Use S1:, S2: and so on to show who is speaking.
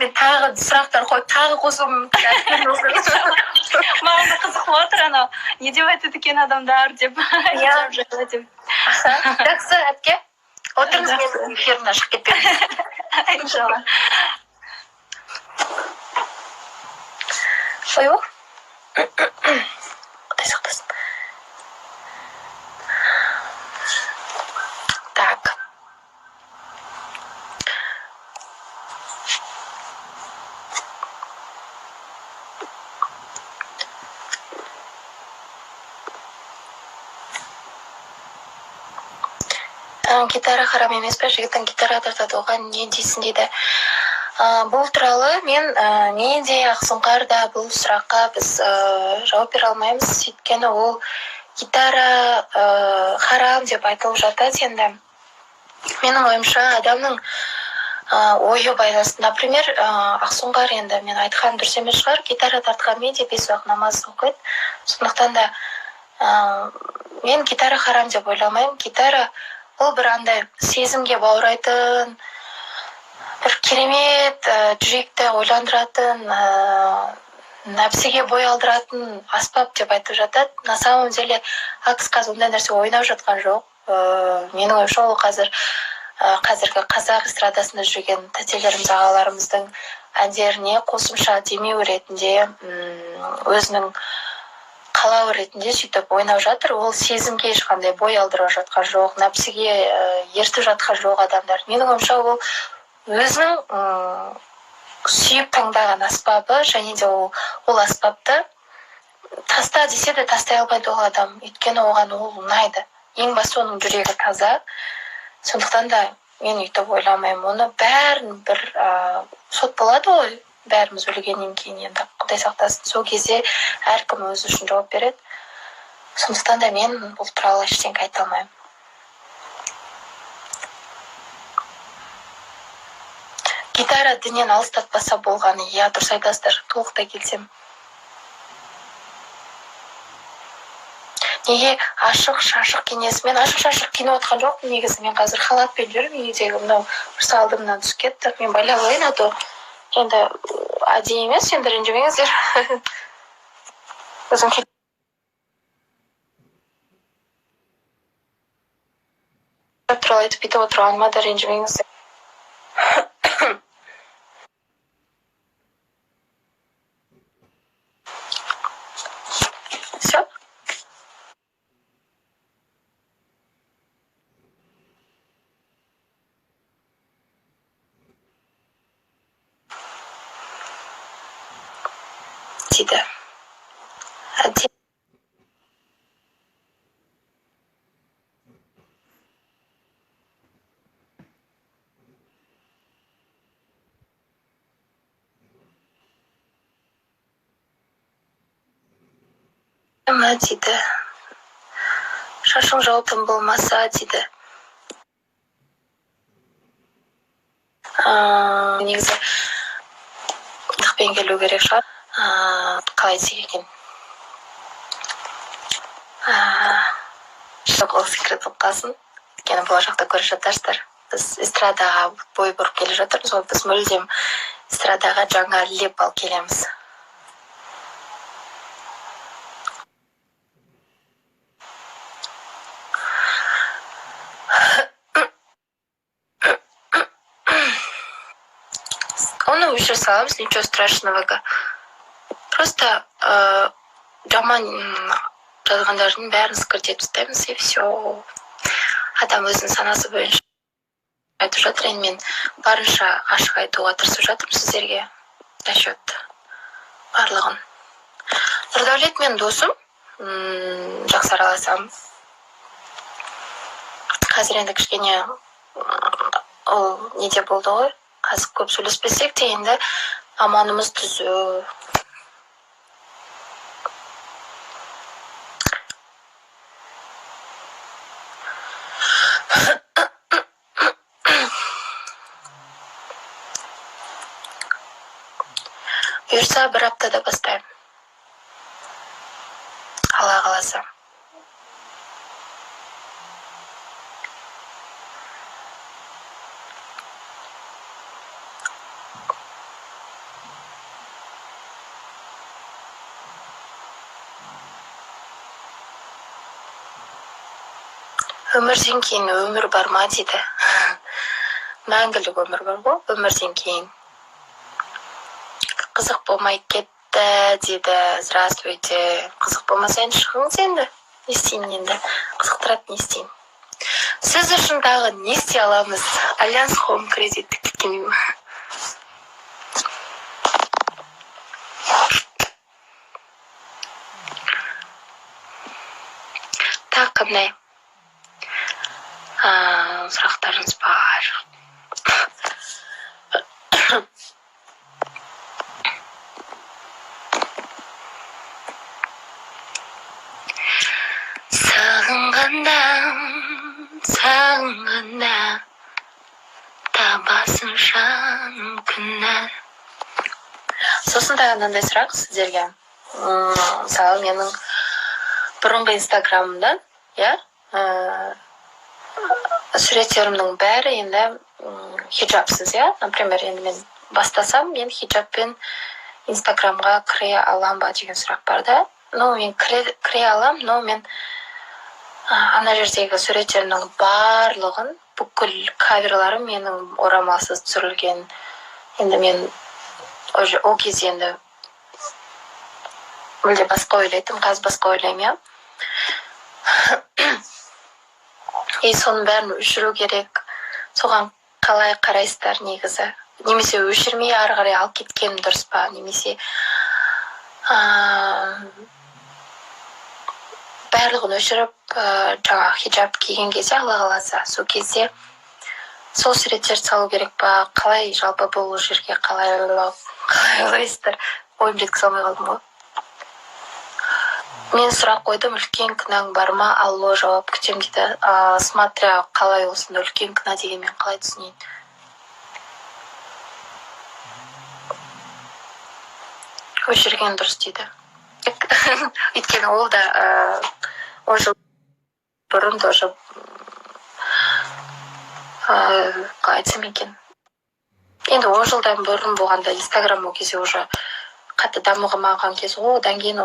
S1: мен тағы сұрақтар қойып тағы қосуым мүмкін.
S2: Маған да қызық болып отыр анау. Не деп айтады екен адамдар деп.
S1: Жақсы, әпке. Отырыңыз, мен эфирімнен шығып кетпеймін.
S2: Иншалла.
S1: Ой, Құдай сақтасын. Так. Гитара харам емес пе? Жігіттің гитара тартады, оған не дейсің дейді. Бұл туралы мен не де Ақсұңқар да бұл сұраққа біз жауап бере алмаймыз. Өйткені ол гитара харам деп айтылып жатады енді. Менің ойымша адамның ойы байланысты. Например, Ақсұңқар енді мен айтқан дұрыс емес шығар, гитара тартқанмен де 5 уақыт намаз оқиды. Сондықтан да мен гитара харам деп ойламаймын. Гитара ол бір андай сезімге баурайтын, бір керемет жүректі ойландыратын, нәпсіге бой алдыратын аспап деп айтып жатады. На самом деле ақс ондай нәрсе ойнап жатқан жоқ. Менің ойымша ол қазіргі қазақ эстрадасында жүрген тәтелеріміз, ағаларымыздың әндеріне қосымша демеу ретінде, өзінің қалау ретінде сөйтіп ойнап жатыр. Ол сезімге ешқандай бой алдырып жатқан жоқ, нәпсіге ертіп жатқан жоқ адамдар. Менің ойымша ол өзінің сүйіп таңдаған аспабы, және де ол аспапты таста десе де тастай алмайды ол адам. Өйткені оған ол ұнайды. Ең басты оның жүрегі таза. Сондықтан да мен өйтіп ойламаймын. Оны бәрін бір сот болады ғой, бәріміз өлгеннен кейін енді Құдай сақтасын. Сол кезде әркім өзі үшін жауап береді. Сондықтан да мен бұл туралы ештеңе айта алмаймын. Гитара діннен алыстатпаса болғаны, дұрыс айтасыздар, толықтай келсем. Неге ашық-шашық киінесіз? Мен ашық-шашық киініп отқан жоқпын негізі. Мен қазір халатпен жүрмін, үйдегі мынау бір алдымнан түсіп кетті. Мен байлап алайын, а то енді әдейі емес, енді ренжімеңіздер. Өзім туралы айтып бүйтіп отырғаныма да ренжімеңіздер. Все? Дейді. Дейді. Шашың жауапым болмаса, дейді. Негізі ұтықпен келу керек шығар. Қалай десек екен. Ол секрет болып қалсын. Өйткені болашақта көріп жатарсыздар. Біз эстрадаға бой бұрып келе жатырмыз, ол біз мүлдем эстрадаға жаңа леп алып келеміз. Оны өшіре саламыз, ничего страшного. Просто жаман жазғандардың бәрін скіртеп тастаймыз, и все. Адам өзінің санасы бойынша айтып жатыр. Енді мен барынша ашық айтуға тырысып жатырмын сіздерге. Насчет барлығын. Нұрдәулет мен досым, жақсы араласам. Қазір енді кішкене ол неде болды ғой? Қазір көп сөйлеспесек те енді аманымыз түзу. Бұйырса бір аптада бастаймын. Алла қаласа. Өмірден кейін өмір бар ма дейді. Мәңгілік өмір бар ғой, өмірден кейін. Қызық болмай кетті дейді. Здравствуйте. Қызық болмаса енді шығыңыз енді. Не істеймін енді? Қызықтырады, не істеймін? Сіз үшін тағы не істей аламыз? Альянс Хоум кредиттік тікемеймін. Тағы қандай сұрақтарыңыз бар? Сағынғанда табасың жаным күнә. Сосын да мынандай сұрақ сіздерге. Мысалы менің бұрынғы инстаграмымда, суреттерімнің бәрі енді хиджабсыз, Например, енді мен бастасам, мен хиджабпен инстаграмға кіре алам ба деген сұрақ бар да. Мен кіре алам, но мен ана жердегі суреттерімнің барлығын, бүкіл каверларым менің орамалсыз түсірілген. Енді мен ол кезде енді мүлде басқа ойлайтым, қазір басқа ойлаймын, И соның бәрін өшіру керек. Соған қалай қарайсыздар негізі? Немесе өшірмей ары қарай алып кеткенім дұрыс па? Немесе барлығын өшіріп, жаңа хиджаб киген кезде, Алла қаласа, сол кезде сол суреттерді салу керек па? Қалай жалпы бұл жерге қалай ойлайсыздар? Ойым жеткізе алмай қалдым ғой. Мен сұрақ қойдым, үлкен күнәң бар ма? Алло, жауап күтем дейді. Смотря қалай осында үлкен күнә деген мен қалай түсінейін? Өшірген дұрыс дейді. Өйткені ол да 10 жыл бұрын тоже қалай айтсам екен. Енді 10 жылдан бұрын болғанда Инстаграм ол кезде уже қатты дамығымаған кез, одан кейін